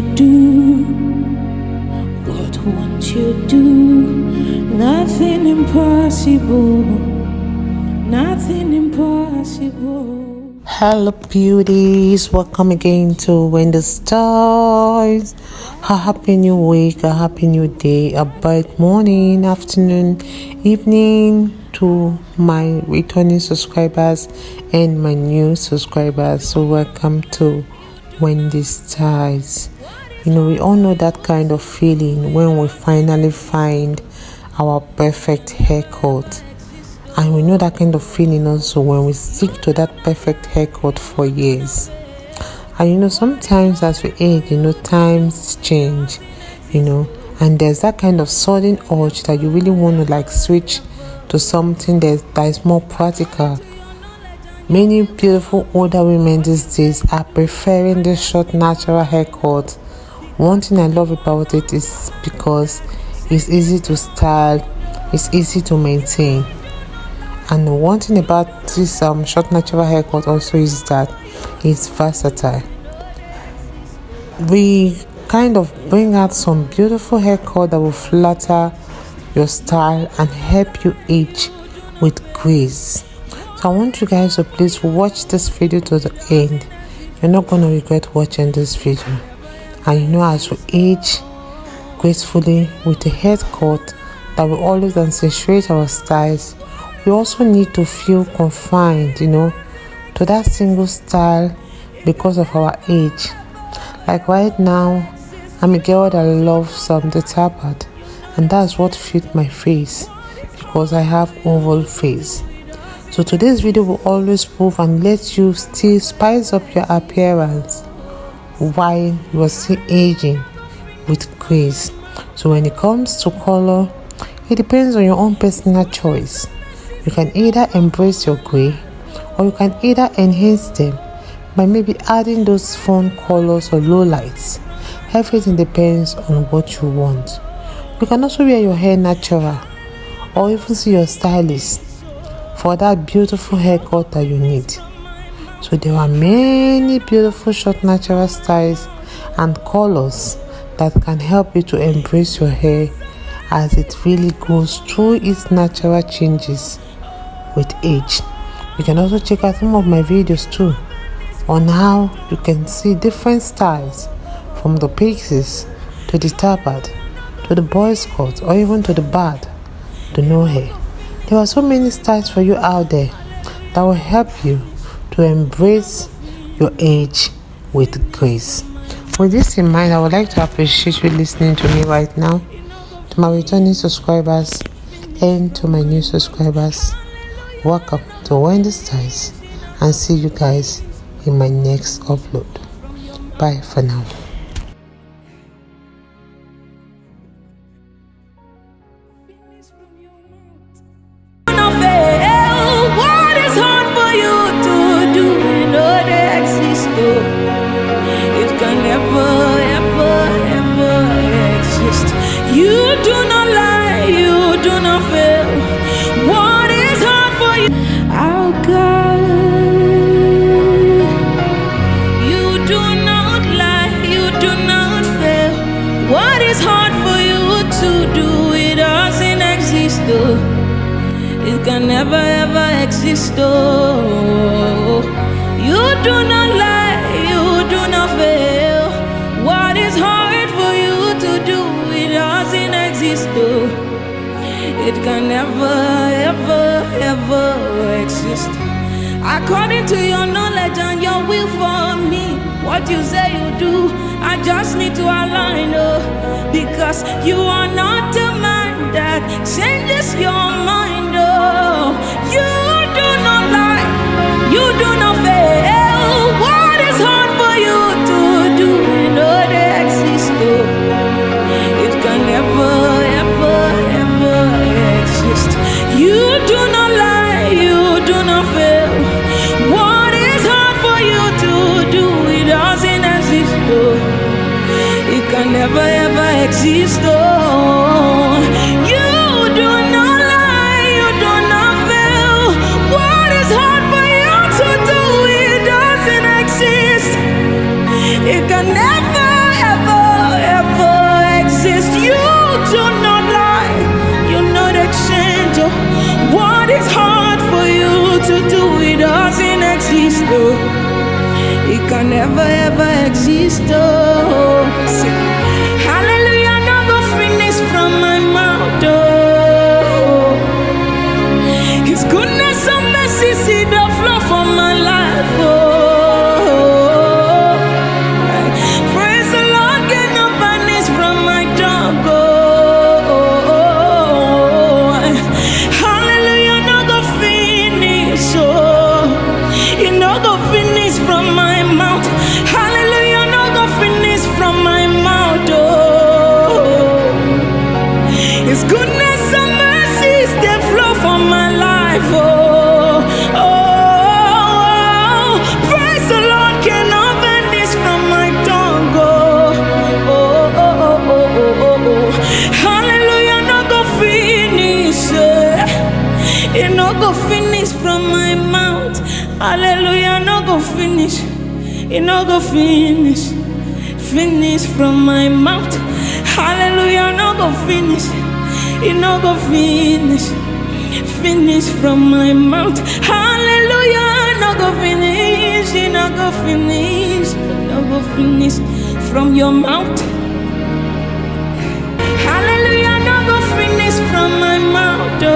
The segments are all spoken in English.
you do, what won't you do? Nothing impossible, nothing impossible. Hello beauties, welcome again to Wendy Styles. A happy new week, a happy new day, a bright morning, afternoon, evening to my returning subscribers and my new subscribers. So welcome to Wendy Styles. You know, we all know that kind of feeling when we finally find our perfect haircut. And we know that kind of feeling also when we stick to that perfect haircut for years. And you know, sometimes as we age, you know, times change, you know, and there's that kind of sudden urge that you really want to like switch to something that is more practical. Many beautiful older women these days are preferring the short natural haircut. One thing I love about it is because it's easy to style, it's easy to maintain. And one thing about this short natural haircut also is that it's versatile. We kind of bring out some beautiful haircut that will flatter your style and help you age with grace. So I want you guys to please watch this video to the end. You're not going to regret watching this video. And you know, as we age gracefully with a haircut that will always accentuate our styles, we also need to feel confined, you know, to that single style because of our age. Like right now, I'm a girl that loves the tapered, and that's what fits my face because I have oval face. So today's video will always prove and let you still spice up your appearance while you are still aging with grace. So when it comes to color, it depends on your own personal choice. You can either embrace your gray or you can either enhance them by maybe adding those fun colors or low lights. Everything depends on what you want. You can also wear your hair natural or even see your stylist for that beautiful haircut that you need. So there are many beautiful short natural styles and colors that can help you to embrace your hair as it really goes through its natural changes with age. You can also check out some of my videos too on how you can see different styles, from the pixies to the tapered to the boys cut or even to the bad, the no hair. There are so many styles for you out there that will help you to embrace your age with grace. With this in mind, I would like to appreciate you listening to me right now, to my returning subscribers and to my new subscribers. Welcome to Wendy Styles, and see you guys in my next upload. Bye for now. What is hard for you to do? You know they exist though. It can never, ever, ever exist. You do not lie, you do not fail. What is hard for you? Oh God, you do not lie, you do not fail. What is hard for you to do? It doesn't exist though. It can never ever exist though. You do not lie, you do not fail. What is hard for you to do? It doesn't exist though. It can never ever ever exist. According to your knowledge and your will for me, what you say you do, I just need to align, oh, because you are not a man that changes your mind, oh. You do not lie, you do not fail. What is hard for you to do? You know they exist, oh. It can never ever ever exist. You do not lie, you do not fail. What is hard for you to do? It doesn't exist though. It can never ever exist though. You do not lie, you do not fail. What is hard for you to do? It doesn't exist. It can never ever oh. It can never ever exist, oh. Say, hallelujah, no go finish from my mouth, oh. His goodness and mercy see the flow from my life, oh. Praise the Lord, get no vanish from my tongue, oh. Hallelujah, no go finish, oh. It no go finish from my mouth. Hallelujah, no go finish from my mouth, oh. His goodness and mercies, they flow from my life, oh. Oh, praise the Lord, cannot vanish from my tongue, oh. Oh, oh, oh, oh, oh, oh. Hallelujah, no go finish, it no go finish from my mouth. Hallelujah, no go finish. It no go finish. Finish from my mouth. Hallelujah, no go finish. It no go finish. Finish from my mouth. Hallelujah, no go finish. It no go finish. It no go finish from your mouth. Hallelujah, no go finish from my mouth, oh.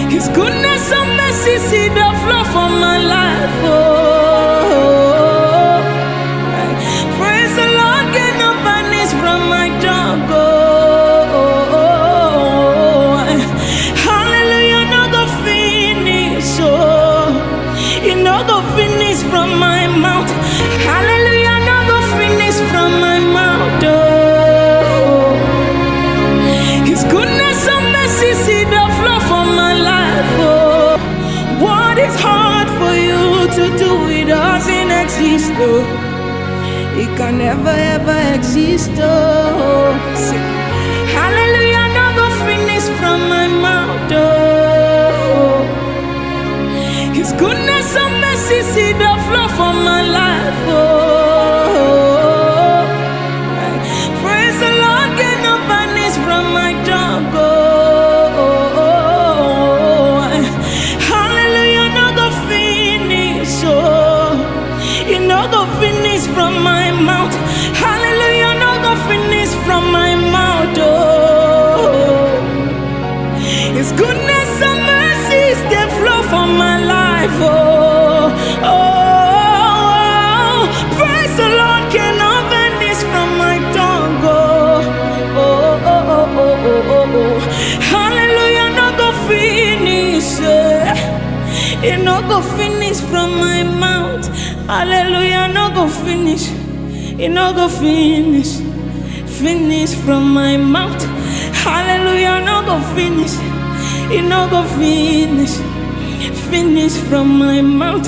His goodness and mercy see the flow from my life, oh. Praise the Lord, get no vanish from my tongue, oh. Hallelujah, no go finish, oh. It no go finish from my mouth. Hallelujah, no go finish from my mouth, oh. His goodness and mercy see the flow from my life, oh. What is hard for you to do, it doesn't exist, oh. It can never ever exist, oh. Say, hallelujah, no go finish from my mouth, oh. His goodness and mercy see the flow from my life, oh. Praise the Lord, get no vanish from my tongue, oh. Hallelujah, no go finish, oh. It no go finish from my mouth. Hallelujah, no go finish from my mouth, oh. His goodness and mercies, they flow from my life, oh. Oh, praise the Lord, cannot vanish from my tongue, oh. Oh, oh, oh, oh, oh, oh. Hallelujah, no go finish, it no go finish from my mouth. Hallelujah, no go finish. It no go finish. Finish from my mouth. Hallelujah, no go finish. It no go finish. Finish from my mouth.